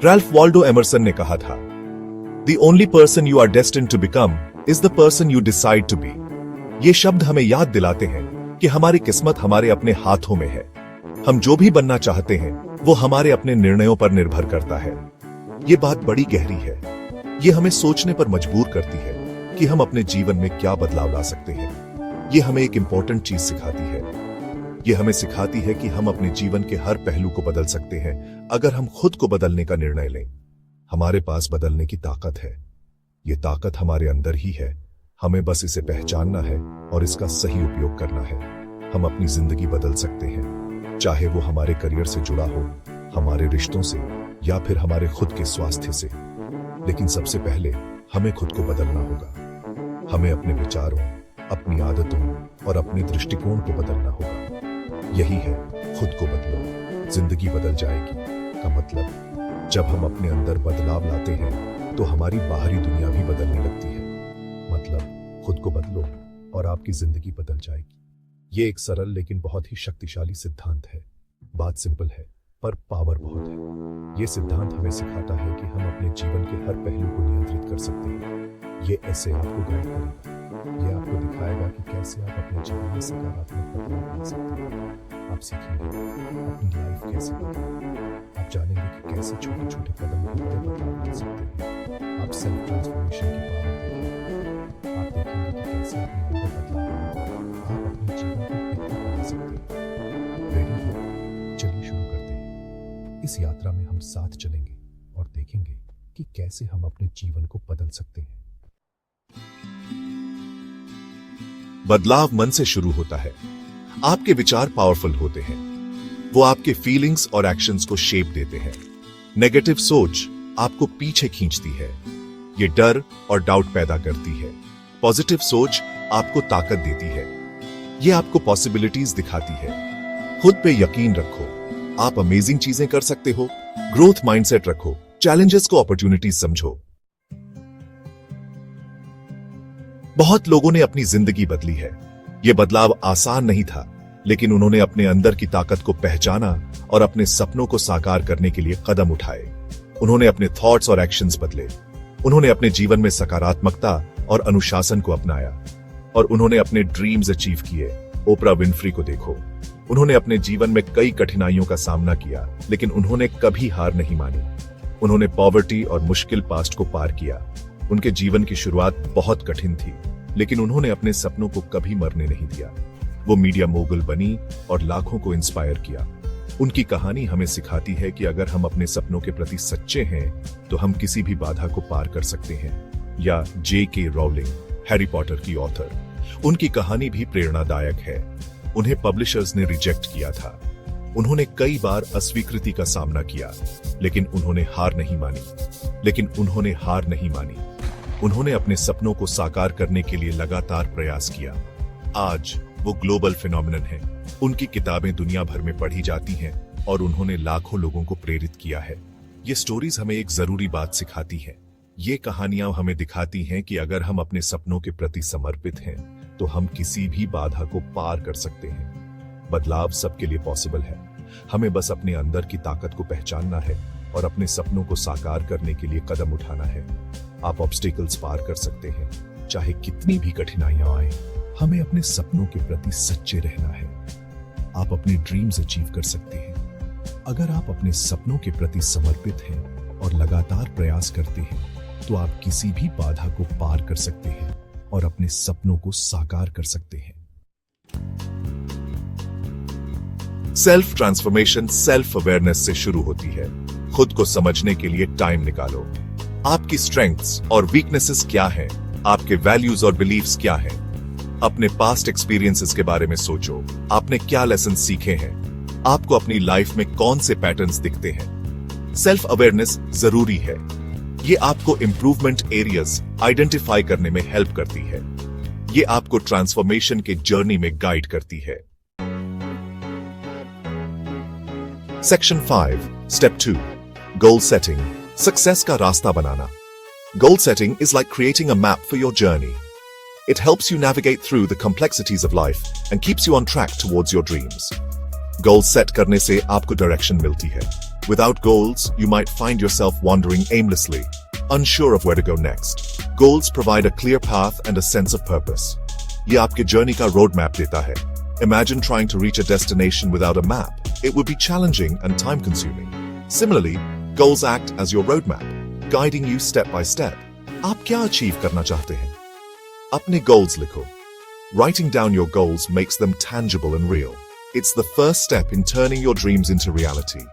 Ralph Waldo Emerson ने कहा था, The only person you are destined to become is the person you decide to be. ये शब्द हमें याद दिलाते हैं कि हमारी किस्मत हमारे अपने हाथों में है। हम जो भी बनना चाहते हैं वो हमारे अपने निर्णयों पर निर्भर करता है। ये बात बड़ी गहरी है। ये हमें सोचने पर मजबूर करती है कि हम अपने जीवन में क्या बदलाव ला सकते हैं। ये हमें एक इंपॉर्टेंट चीज सिखाती है। ये हमें सिखाती है कि हम अपने जीवन के हर पहलू को बदल सकते हैं अगर हम खुद को बदलने का निर्णय लें। हमारे पास बदलने की ताकत है। ये ताकत हमारे अंदर ही है। हमें बस इसे पहचानना है और इसका सही उपयोग करना है। हम अपनी जिंदगी बदल सकते हैं, चाहे वो हमारे करियर से जुड़ा हो, हमारे रिश्तों से या फिर हमारे खुद के स्वास्थ्य से। लेकिन सबसे पहले हमें खुद को बदलना होगा। हमें अपने विचारों, अपनी आदतों और अपने दृष्टिकोण को बदलना होगा। यही है खुद को बदलो, जिंदगी बदल जाएगी का मतलब। जब हम अपने अंदर बदलाव लाते हैं तो हमारी बाहरी दुनिया भी बदलने लगती है। मतलब खुद को बदलो और आपकी जिंदगी बदल जाएगी। ये एक सरल लेकिन बहुत ही शक्तिशाली सिद्धांत है। बात सिंपल है पर पावर बहुत है। ये सिद्धांत हमें सिखाता है कि हम अपने जीवन के हर पहलू को नियंत्रित कर सकते हैं। ये ऐसे आपको गाइड करेगा। ये आपको दिखाएगा कि कैसे आप अपने जीवन में सकारात्मक बदलाव ला सकते हैं। आप सीखेंगे अपनी लाइफ कैसे बदलें। आप जानेंगे कि कैसे छोटे छोटे कदम भी बड़े बदलाव ला सकते हैं। आप सेल्फ ट्रांसफॉर्मेशन की पावर देखेंगे। आप देखेंगे कि कैसे अपने अंदर बदलाव लाकर आप अपने जीवन को बेहतर बना सकते हैं। रेडी हो? चलिए शुरू करते हैं। इस यात्रा में हम साथ चलेंगे और देखेंगे कि कैसे हम अपने जीवन को बदल सकते हैं। बदलाव मन से शुरू होता है। आपके विचार पावरफुल होते हैं। वो आपके फीलिंग्स और एक्शंस को शेप देते हैं। नेगेटिव सोच आपको पीछे खींचती है। ये डर और डाउट पैदा करती है। पॉजिटिव सोच आपको ताकत देती है। ये आपको पॉसिबिलिटीज दिखाती है। खुद पे यकीन रखो। आप अमेजिंग चीजें कर सकते हो। ग्रोथ माइंडसेट रखो। चैलेंजेस को अपॉर्चुनिटीज समझो। बहुत लोगों ने अपनी जिंदगी बदली है। यह बदलाव आसान नहीं था, लेकिन उन्होंने अपने अंदर की ताकत को पहचाना और अपने सपनों को साकार करने के लिए कदम उठाए। उन्होंने अपने थॉट्स और एक्शंस बदले। उन्होंने अपने जीवन में सकारात्मकता और अनुशासन को अपनाया और उन्होंने अपने ड्रीम्स अचीव किए। ओपरा विनफ्री को देखो। उन्होंने अपने जीवन में कई कठिनाइयों का सामना किया, लेकिन उन्होंने कभी हार नहीं मानी। उन्होंने पॉवर्टी और मुश्किल पास्ट को पार किया। उनके जीवन की शुरुआत बहुत कठिन थी, लेकिन उन्होंने अपने सपनों को कभी मरने नहीं दिया। वो मीडिया मोगल बनी और लाखों को इंस्पायर किया। उनकी कहानी हमें सिखाती है कि अगर हम अपने सपनों के प्रति सच्चे हैं तो हम किसी भी बाधा को पार कर सकते हैं। या J.K. रोलिंग, हैरी पॉटर की ऑथर, उनकी कहानी भी प्रेरणादायक है। उन्हें पब्लिशर्स ने रिजेक्ट किया था। उन्होंने कई बार अस्वीकृति का सामना किया, लेकिन उन्होंने हार नहीं मानी। उन्होंने अपने सपनों को साकार करने के लिए लगातार प्रयास किया। आज वो ग्लोबल फिनोमिनन है। उनकी किताबें दुनिया भर में पढ़ी जाती हैं और उन्होंने लाखों लोगों को प्रेरित किया है। ये स्टोरीज हमें एक जरूरी बात सिखाती हैं। ये कहानियां हमें दिखाती हैं कि अगर हम अपने सपनों के प्रति समर्पित हैं तो हम किसी भी बाधा को पार कर सकते हैं। बदलाव सबके लिए पॉसिबल है। हमें बस अपने अंदर की ताकत को पहचानना है और अपने सपनों को साकार करने के लिए कदम उठाना है। आप ऑब्स्टिकल्स पार कर सकते हैं, चाहे कितनी भी कठिनाइयां आए। हमें अपने सपनों के प्रति सच्चे रहना है। आप अपने ड्रीम्स अचीव कर सकते हैं। अगर आप अपने सपनों के प्रति समर्पित हैं और लगातार प्रयास करते हैं तो आप किसी भी बाधा को पार कर सकते हैं और अपने सपनों को साकार कर सकते हैं। सेल्फ ट्रांसफॉर्मेशन सेल्फ अवेयरनेस से शुरू होती है। खुद को समझने के लिए टाइम निकालो। आपकी स्ट्रेंथ्स और वीकनेसेस क्या हैं? आपके वैल्यूज और बिलीव्स क्या हैं? अपने पास्ट एक्सपीरियंसेस के बारे में सोचो। आपने क्या लेसन सीखे हैं? आपको अपनी लाइफ में कौन से पैटर्न्स दिखते हैं? सेल्फ अवेयरनेस जरूरी है। ये आपको इंप्रूवमेंट एरियाज आइडेंटिफाई करने में हेल्प करती है। ये आपको ट्रांसफॉर्मेशन के जर्नी में गाइड करती है। Section 5, step 2, goal setting, success का रास्ता बनाना। Goal setting is like creating a map for your journey. It helps you navigate through the complexities of life and keeps you on track towards your dreams. Goals set करने से आपको direction मिलती है। Without goals, you might find yourself wandering aimlessly, unsure of where to go next. Goals provide a clear path and a sense of purpose. ये आपके journey का roadmap देता है. Imagine trying to reach a destination without a map. It would be challenging and time-consuming. Similarly, goals act as your roadmap, guiding you step by step. आप क्या achieve करना चाहते हैं? अपने goals लिखो. Writing down your goals makes them tangible and real. It's the first step in turning your dreams into reality.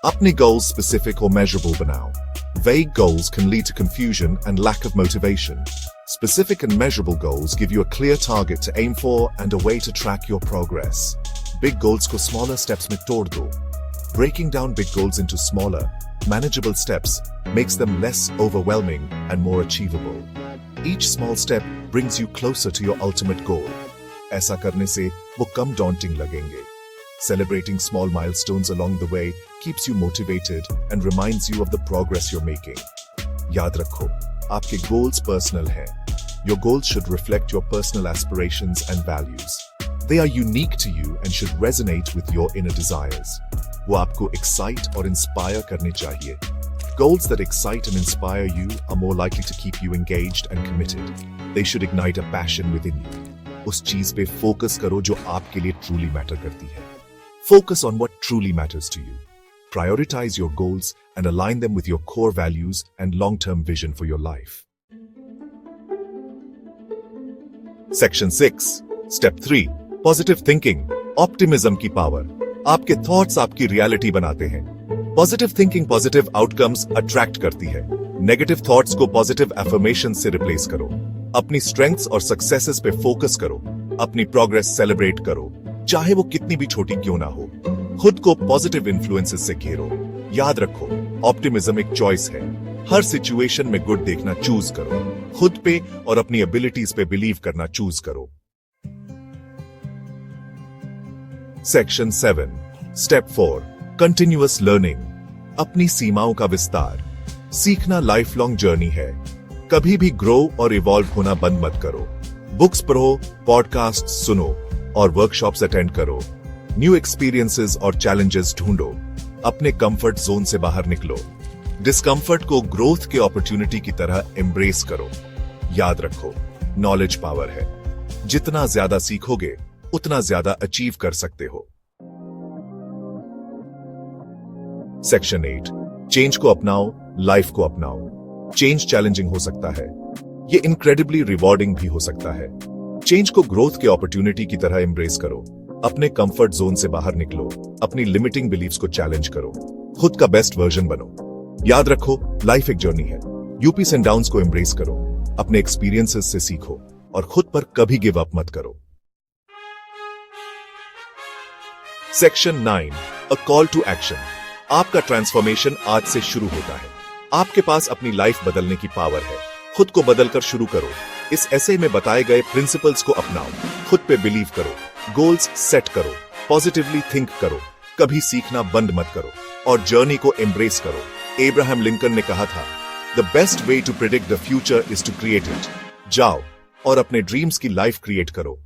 अपने goals specific or measurable बनाओ. Vague goals can lead to confusion and lack of motivation. Specific and measurable goals give you a clear target to aim for and a way to track your progress. Big goals को smaller steps में तोड़ दो. Breaking down big goals into smaller, manageable steps makes them less overwhelming and more achievable. Each small step brings you closer to your ultimate goal. ऐसा करने से वो कम daunting लगेंगे. Celebrating small milestones along the way keeps you motivated and reminds you of the progress you're making. याद रखो, आपके goals personal हैं. Your goals should reflect your personal aspirations and values. They are unique to you and should resonate with your inner desires. वो आपको excite और inspire करने चाहिए. Goals that excite and inspire you are more likely to keep you engaged and committed. They should ignite a passion within you. उस चीज पे focus करो जो आपके लिए truly matter करती है. Focus on what truly matters to you. Prioritize your goals and align them with your core values and long-term vision for your life. Section 6. Step 3. Positive thinking. Optimism की power. आपके thoughts आपकी reality बनाते हैं. Positive thinking positive outcomes attract करती है. Negative thoughts को positive affirmations से replace करो. अपनी strengths और successes पे focus करो. अपनी progress celebrate करो. चाहे वो कितनी भी छोटी क्यों ना हो. खुद को पॉजिटिव इन्फ्लुएंसेस से घेरो. याद रखो, ऑप्टिमिज्म एक चॉइस है. हर सिचुएशन में गुड देखना चूज करो. खुद पे और अपनी एबिलिटीज पे बिलीव करना चूज करो. सेक्शन 7. स्टेप 4. Continuous learning. अपनी सीमाओं का विस्तार. सीखना लाइफ लॉन्ग जर्नी है. कभी भी ग्रो और इवॉल्व होना बंद मत करो. बुक्स पढ़ो, पॉडकास्ट सुनो और वर्कशॉप्स अटेंड करो. न्यू एक्सपीरियंसेस और चैलेंजेस ढूंढो. अपने कंफर्ट जोन से बाहर निकलो. डिस्कंफर्ट को ग्रोथ के अपॉर्चुनिटी की तरह एम्ब्रेस करो. याद रखो, नॉलेज पावर है. जितना ज्यादा सीखोगे उतना ज्यादा अचीव कर सकते हो. सेक्शन 8. चेंज को अपनाओ, लाइफ को अपनाओ. चेंज चैलेंजिंग हो सकता है. ये इनक्रेडिबली रिवॉर्डिंग भी हो सकता है. चेंज को ग्रोथ के अपॉर्चुनिटी की तरह एम्ब्रेस करो. अपने कंफर्ट जोन से बाहर निकलो. अपनी लिमिटिंग बिलीव्स को चैलेंज करो. खुद का बेस्ट वर्जन बनो. याद रखो, लाइफ एक जर्नी है. यूपीस एंड डाउन्स को एम्ब्रेस करो. अपने एक्सपीरियंसेस से सीखो और खुद पर कभी गिव अप मत करो. Section 9. A call to action. आपका ट्रांसफॉर्मेशन आज से शुरू होता है. आपके पास अपनी लाइफ बदलने की पावर है. खुद को बदलकर शुरू करो. इस एसे में बताए गए प्रिंसिपल्स को अपनाओ. खुद पे बिलीव करो. गोल्स सेट करो. पॉजिटिवली थिंक करो. कभी सीखना बंद मत करो और जर्नी को एम्ब्रेस करो. एब्राहम लिंकन ने कहा था, the best way to predict the future is to create it. जाओ और अपने ड्रीम्स की लाइफ क्रिएट करो.